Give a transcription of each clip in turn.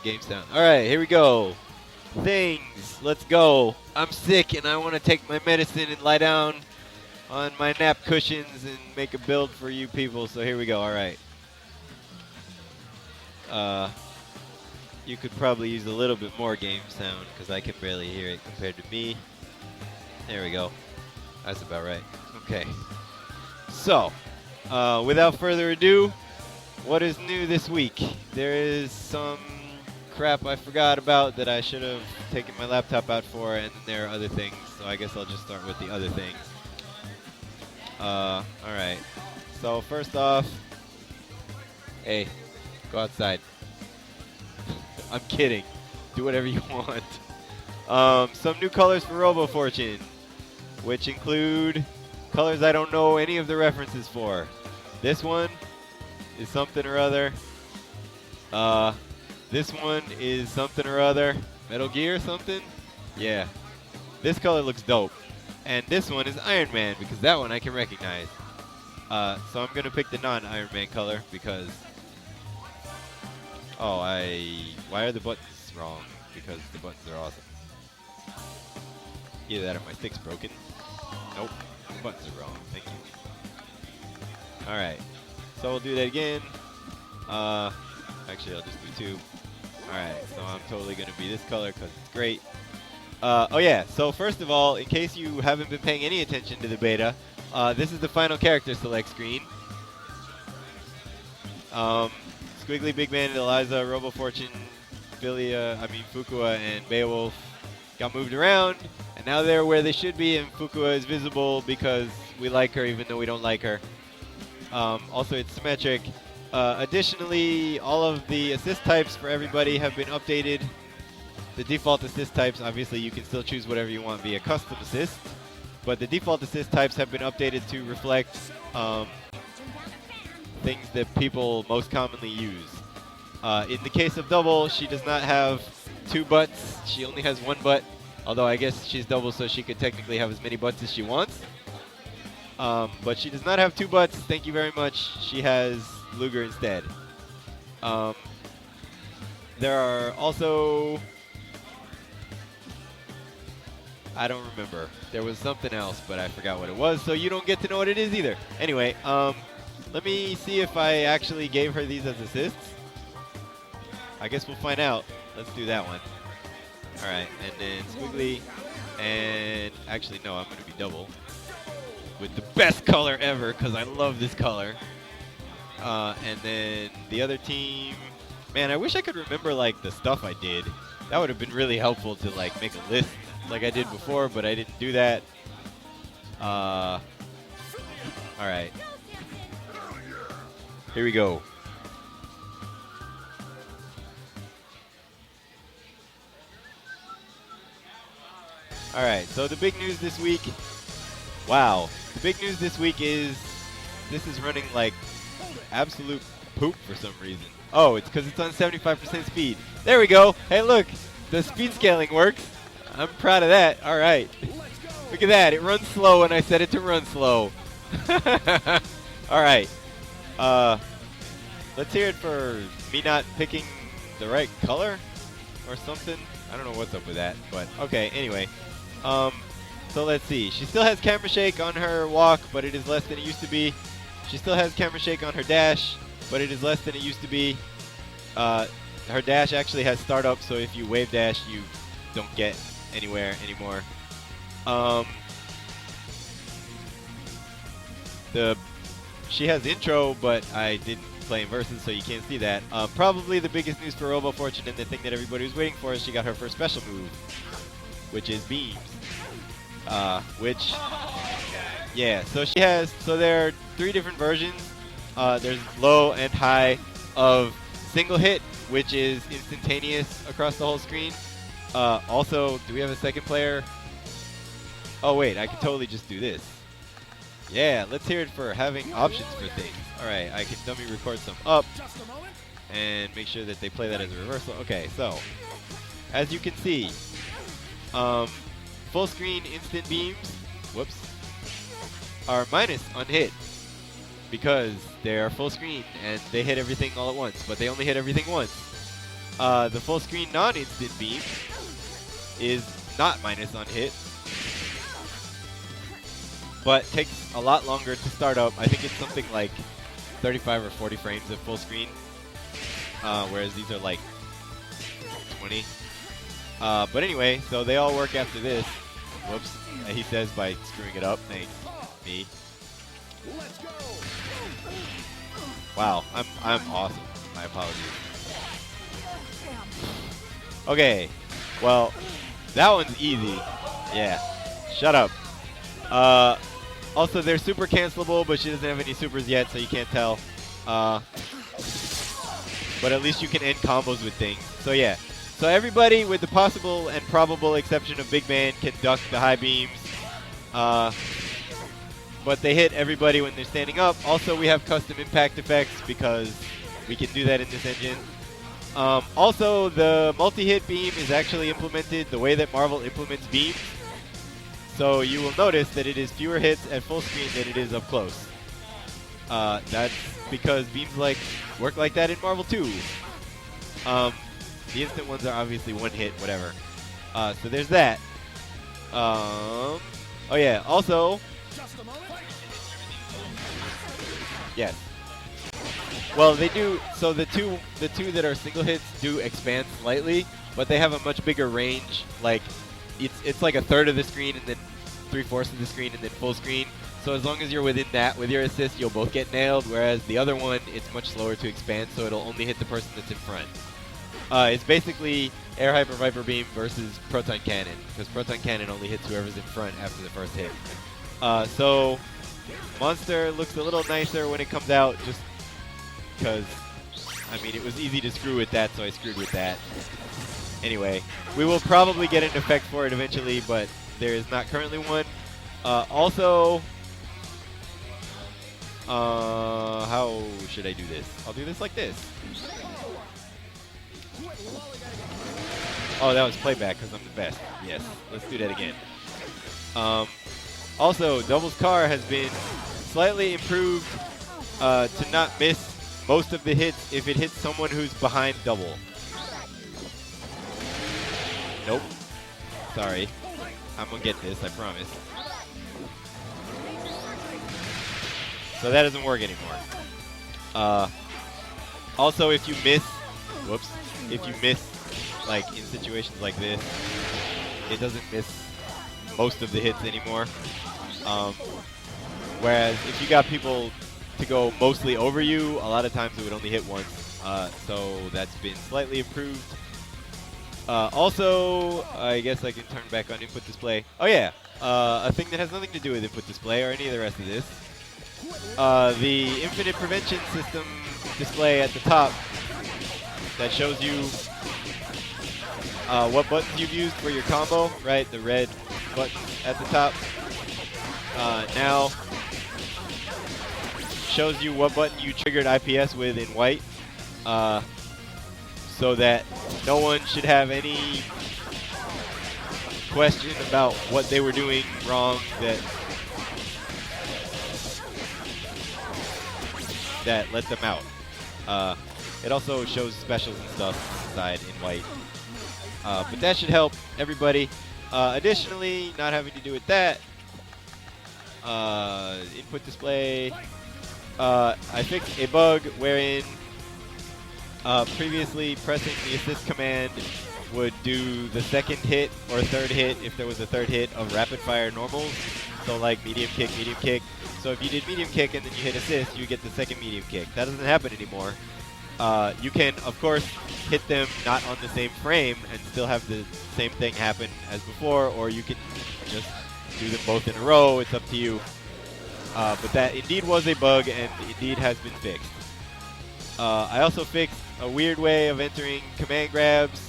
Game's down. Alright, here we go. Things. Let's go. I'm sick and I want to take my medicine and lie down on my nap cushions and make a build for you people. So here we go. Alright. You could probably use a little bit more game sound because I can barely hear it compared to me. There we go. That's about right. Okay. So, without further ado, what is new this week? There is some crap I forgot about that I should have taken my laptop out for, and then there are other things, so I guess I'll just start with the other things. Alright. So first off, hey, go outside. I'm kidding. Do whatever you want. Some new colors for Robo-Fortune, which include colors I don't know any of the references for. This one is something or other. This one is something or other. Metal Gear something? Yeah. This color looks dope. And this one is Iron Man, because that one I can recognize. So I'm going to pick the non-Iron Man color, because... Oh, why are the buttons wrong? Because the buttons are awesome. Either that or my stick's broken. Nope. The buttons are wrong. Thank you. Alright. So we'll do that again. Actually, I'll just do two. Alright, so I'm totally going to be this color because it's great. Oh yeah, so first of all, in case you haven't been paying any attention to the beta, this is the final character select screen. Squiggly, Big Man, Eliza, Robo-Fortune, Fukua, and Beowulf got moved around, and now they're where they should be, and Fukua is visible because we like her even though we don't like her. Also, it's symmetric. Additionally, all of the assist types for everybody have been updated. The default assist types, obviously you can still choose whatever you want via custom assist, but the default assist types have been updated to reflect things that people most commonly use. In the case of double, she does not have two butts, she only has one butt, although I guess she's double so she could technically have as many butts as she wants. But she does not have two butts, thank you very much. She has Luger instead. There are also... I don't remember. There was something else, but I forgot what it was, so you don't get to know what it is either. Anyway, let me see if I actually gave her these as assists. I guess we'll find out. Let's do that one. Alright, and then Squiggly, and actually no, I'm going to be double. With the best color ever, because I love this color. And then the other team, man, I wish I could remember like the stuff I did. That would have been really helpful to like make a list like I did before, but I didn't do that. All right, here we go. All right, so the big news this week. Wow, the big news this week is this is running like absolute poop for some reason. Oh, it's because it's on 75% speed. There we go. Hey, look, the speed scaling works. I'm proud of that. All right. Look at that. It runs slow when I set it to run slow. All right. Let's hear it for me not picking the right color or something. I don't know what's up with that, but okay. Anyway, so let's see. She still has camera shake on her walk, but it is less than it used to be. She still has camera shake on her dash, but it is less than it used to be. Her dash actually has startup, so if you wave dash, you don't get anywhere anymore. She has intro, but I didn't play in versus, so you can't see that. Probably the biggest news for Robo-Fortune and the thing that everybody was waiting for is she got her first special move, which is beams. Yeah, so there are three different versions. There's low and high of single hit, which is instantaneous across the whole screen. Also, do we have a second player? Oh wait, I can totally just do this. Yeah, let's hear it for having options for things. Alright, I can dummy record some up and make sure that they play that as a reversal. Okay, so as you can see, full screen instant beams, are minus on hit because they are full screen and they hit everything all at once, but they only hit everything once. The full screen non-instant beam is not minus on hit, but takes a lot longer to start up. I think it's something like 35 or 40 frames of full screen, whereas these are like 20. But anyway, so they all work after this. Whoops, he says by screwing it up. Thanks, me. Wow, I'm awesome. My apologies. Okay, well, that one's easy. Yeah, shut up. Also, they're super cancelable, but she doesn't have any supers yet, so you can't tell. But at least you can end combos with things. So yeah, so everybody, with the possible and probable exception of Big Man, can duck the high beams. But they hit everybody when they're standing up. Also, we have custom impact effects because we can do that in this engine. Also, the multi-hit beam is actually implemented the way that Marvel implements beams. So you will notice that it is fewer hits at full screen than it is up close. That's because beams work like that in Marvel too. The instant ones are obviously one hit, whatever. So there's that. Oh yeah, also... Yes. Well, they do. So the two that are single hits do expand slightly, but they have a much bigger range. Like it's like a third of the screen and then 3/4 of the screen and then full screen. So as long as you're within that with your assist, you'll both get nailed. Whereas the other one, it's much slower to expand, so it'll only hit the person that's in front. It's basically Air Hyper Viper Beam versus Proton Cannon, because Proton Cannon only hits whoever's in front after the first hit. So Monster looks a little nicer when it comes out, just because, I mean, it was easy to screw with that, so I screwed with that. Anyway, we will probably get an effect for it eventually, but there is not currently one. Also, how should I do this? I'll do this like this. Oh, that was playback because I'm the best. Yes, let's do that again. Also, Double's car has been slightly improved to not miss most of the hits if it hits someone who's behind Double. Nope. Sorry. I'm gonna get this, I promise. So that doesn't work anymore. Also, if you miss, whoops, if you miss, like in situations like this, it doesn't miss most of the hits anymore. Whereas if you got people to go mostly over you, a lot of times it would only hit once. So that's been slightly improved. Also, I guess I can turn back on input display. Oh yeah, a thing that has nothing to do with input display or any of the rest of this. The infinite prevention system display at the top that shows you what buttons you've used for your combo, right? The red button at the top. Now shows you what button you triggered IPS with in white, so that no one should have any question about what they were doing wrong that let them out. It also shows specials and stuff inside in white. But that should help everybody. Additionally, not having to do with that, input display, I fixed a bug wherein previously pressing the assist command would do the second hit or third hit if there was a third hit of rapid fire normals. So like medium kick, medium kick. So if you did medium kick and then you hit assist, you get the second medium kick. That doesn't happen anymore. You can, of course, hit them not on the same frame and still have the same thing happen as before, or you can just do them both in a row. It's up to you. But that indeed was a bug and indeed has been fixed. I also fixed a weird way of entering command grabs.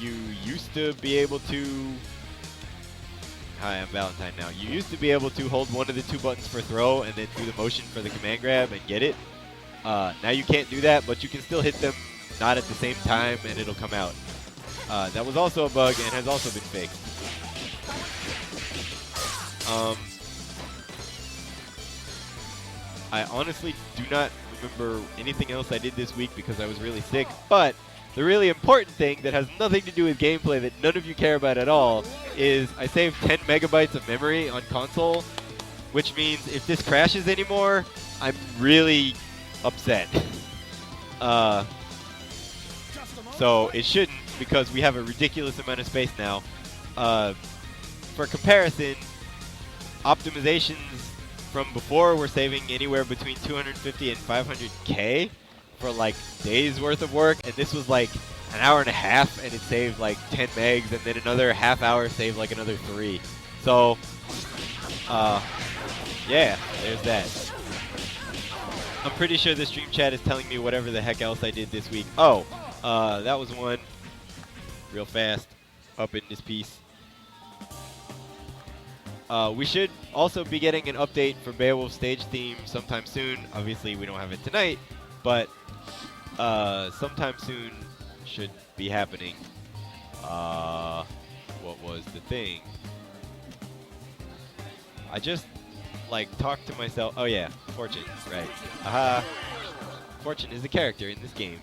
You used to be able to... Hi, I'm Valentine now. You used to be able to hold one of the two buttons for throw and then do the motion for the command grab and get it. Now you can't do that, but you can still hit them not at the same time and it'll come out. That was also a bug and has also been fixed. I honestly do not remember anything else I did this week because I was really sick. But the really important thing that has nothing to do with gameplay that none of you care about at all is I saved 10 megabytes of memory on console, which means if this crashes anymore, I'm really upset. So it shouldn't, because we have a ridiculous amount of space now. For comparison, optimizations from before were saving anywhere between 250 and 500K for like days worth of work, and this was like an hour and a half, and it saved like 10 megs, and then another half hour saved like another 3. So, yeah, there's that. I'm pretty sure the stream chat is telling me whatever the heck else I did this week. Oh, that was one real fast up in this piece. We should also be getting an update for Beowulf's stage theme sometime soon. Obviously, we don't have it tonight, but sometime soon should be happening. What was the thing? I just like talked to myself. Oh yeah, Fortune, right? Aha! Fortune is a character in this game.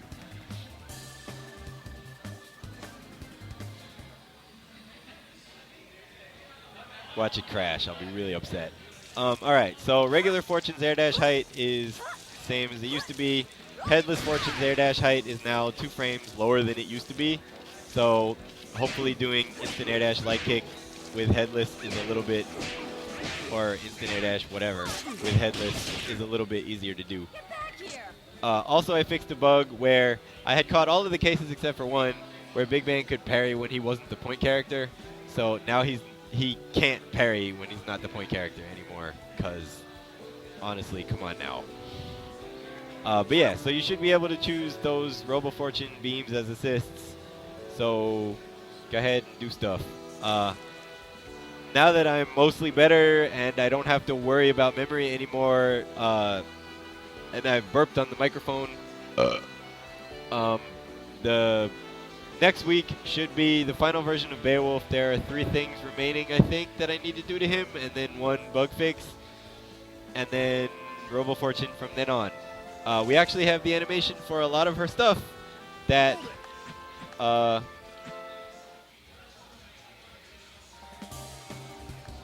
Watch it crash. I'll be really upset. Alright, so regular Fortune's air dash height is same as it used to be. Headless Fortune's air dash height is now 2 frames lower than it used to be. So hopefully doing instant air dash light kick with headless is a little bit, or instant air dash whatever, with headless is a little bit easier to do. Also, I fixed a bug where I had caught all of the cases except for one, where Big Bang could parry when he wasn't the point character. So now he can't parry when he's not the point character anymore, because honestly, come on now. But yeah, so you should be able to choose those Robo-Fortune beams as assists. So go ahead and do stuff. Now that I'm mostly better and I don't have to worry about memory anymore, and I've burped on the microphone, the next week should be the final version of Beowulf. There are 3 things remaining, I think, that I need to do to him, and then 1 bug fix, and then Robo-Fortune from then on. We actually have the animation for a lot of her stuff that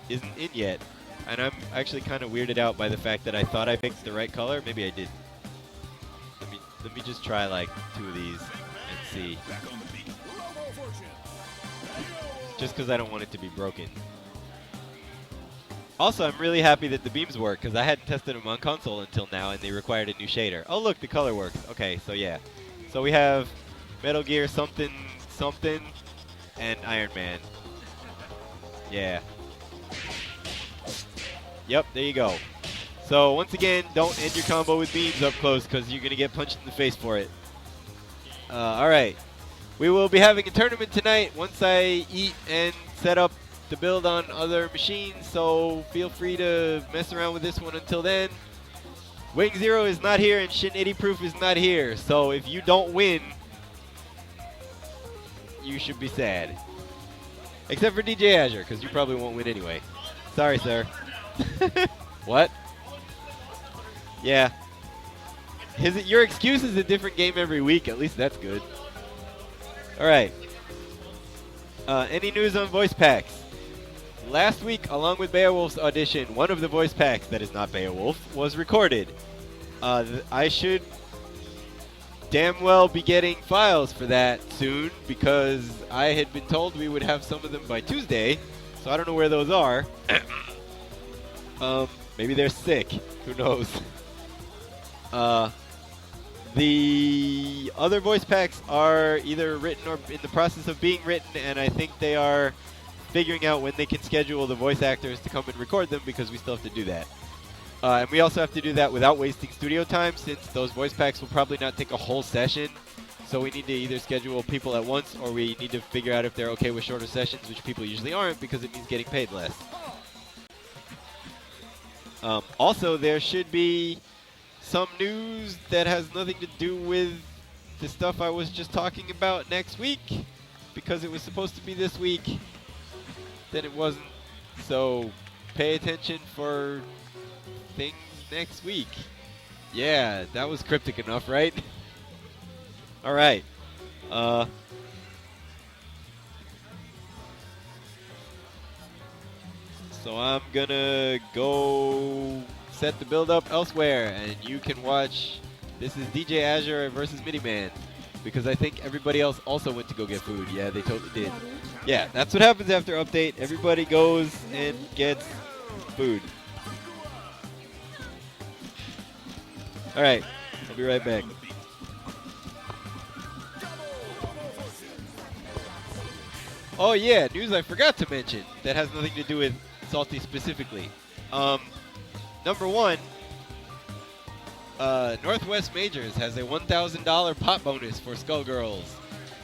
isn't in yet, and I'm actually kind of weirded out by the fact that I thought I picked the right color. Maybe I didn't. Let me just try like 2 of these and see. Just because I don't want it to be broken. Also, I'm really happy that the beams work, because I hadn't tested them on console until now, and they required a new shader. Oh look, the color works. Okay, so yeah. So we have Metal Gear something something and Iron Man. Yeah. Yep, there you go. So once again, don't end your combo with beams up close, because you're going to get punched in the face for it. Alright. We will be having a tournament tonight once I eat and set up the build on other machines, so feel free to mess around with this one until then. Wing Zero is not here and Shin 80 Proof is not here, so if you don't win, you should be sad. Except for DJ Azure, because you probably won't win anyway. Sorry, sir. What? Yeah. Your excuse is a different game every week. At least that's good. Alright. Any news on voice packs? Last week, along with Beowulf's audition, one of the voice packs that is not Beowulf was recorded. I should damn well be getting files for that soon, because I had been told we would have some of them by Tuesday, so I don't know where those are. Maybe they're sick. Who knows? The other voice packs are either written or in the process of being written, and I think they are figuring out when they can schedule the voice actors to come and record them, because we still have to do that. And we also have to do that without wasting studio time, since those voice packs will probably not take a whole session. So we need to either schedule people at once, or we need to figure out if they're okay with shorter sessions, which people usually aren't, because it means getting paid less. Also, there should be some news that has nothing to do with the stuff I was just talking about next week, because it was supposed to be this week, then it wasn't. So pay attention for things next week. Yeah, that was cryptic enough, right? All right. So I'm gonna go set the build up elsewhere, and you can watch. This is DJ Azure versus Miniman, because I think everybody else also went to go get food. Yeah, they totally did. Yeah, that's what happens after update. Everybody goes and gets food. All right, I'll be right back. Oh yeah, news I forgot to mention that has nothing to do with Salty specifically. Number one, Northwest Majors has a $1,000 pot bonus for Skullgirls.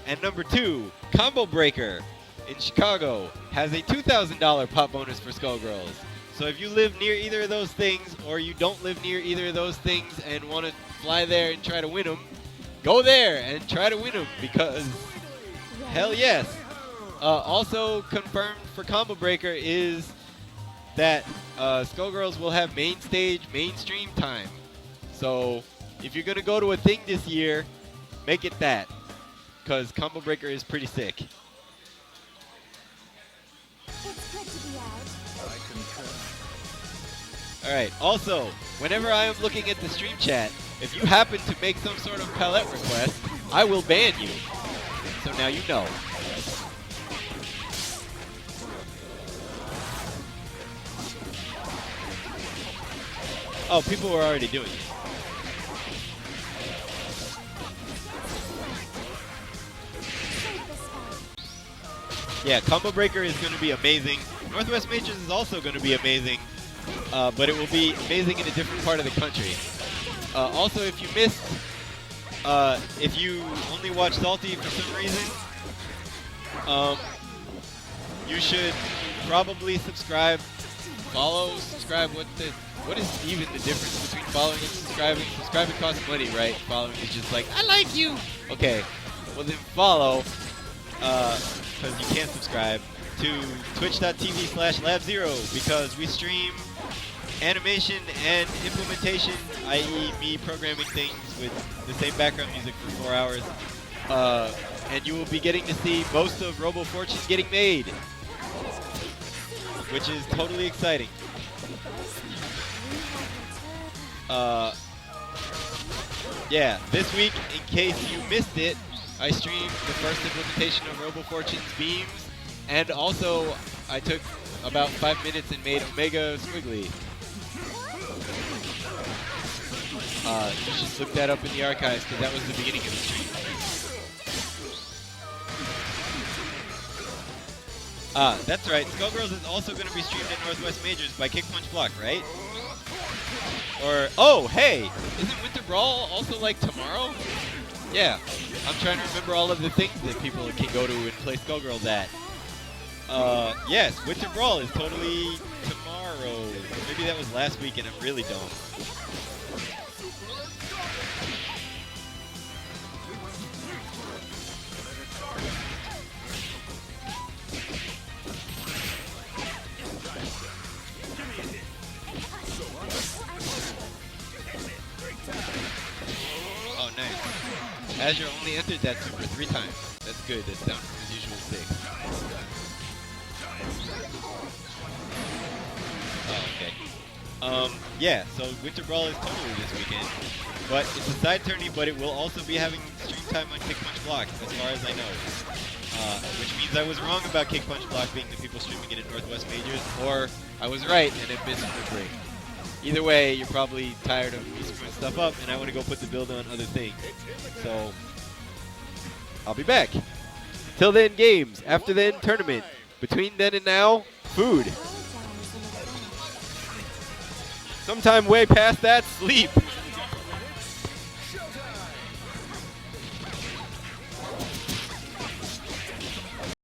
And number two, Combo Breaker in Chicago has a $2,000 pot bonus for Skullgirls. So if you live near either of those things, or you don't live near either of those things and want to fly there and try to win them, go there and try to win them, because hell yes. Also confirmed for Combo Breaker is that Skullgirls will have main stage, mainstream time. So if you're going to go to a thing this year, make it that, because Combo Breaker is pretty sick. It's good to be out. Alright, also, whenever I am looking at the stream chat, if you happen to make some sort of palette request, I will ban you. So now you know. Oh, people were already doing it. Yeah, Combo Breaker is going to be amazing. Northwest Majors is also going to be amazing, but it will be amazing in a different part of the country. Also, if you missed, if you only watch Salty for some reason, you should probably subscribe, follow, subscribe. What is even the difference between following and subscribing? Subscribing costs money, right? Following is just like, I like you. Okay, well then follow, because you can't subscribe, to twitch.tv/LabZero, because we stream animation and implementation, i.e. me programming things with the same background music for 4 hours. And you will be getting to see most of Robo-Fortune getting made, which is totally exciting. Yeah, this week, in case you missed it, I streamed the first implementation of Robo-Fortune's beams, and also I took about 5 minutes and made Omega Squiggly. You should look that up in the archives, because that was the beginning of the stream. That's right. Skullgirls is also going to be streamed at Northwest Majors by Kick Punch Block, right? Or, oh, hey! Isn't Winter Brawl also like tomorrow? Yeah. I'm trying to remember all of the things that people can go to and play Skullgirls at. Yes, Winter Brawl is totally tomorrow. Maybe that was last week and I'm really dumb. Oh, nice. Azure only entered that super 3 times. That's good. That's down from his usual 6. Oh, okay. Yeah, so Winter Brawl is totally this weekend. But it's a side tourney, but it will also be having stream time on Kick Punch Block, as far as I know. Which means I was wrong about Kick Punch Block being the people streaming it at Northwest Majors, or I was right and it missed for break. Either way, you're probably tired of me screwing stuff up, and I want to go put the build on other things. So, I'll be back. Till then, games. After then, tournament. Between then and now, food. Sometime way past that, sleep.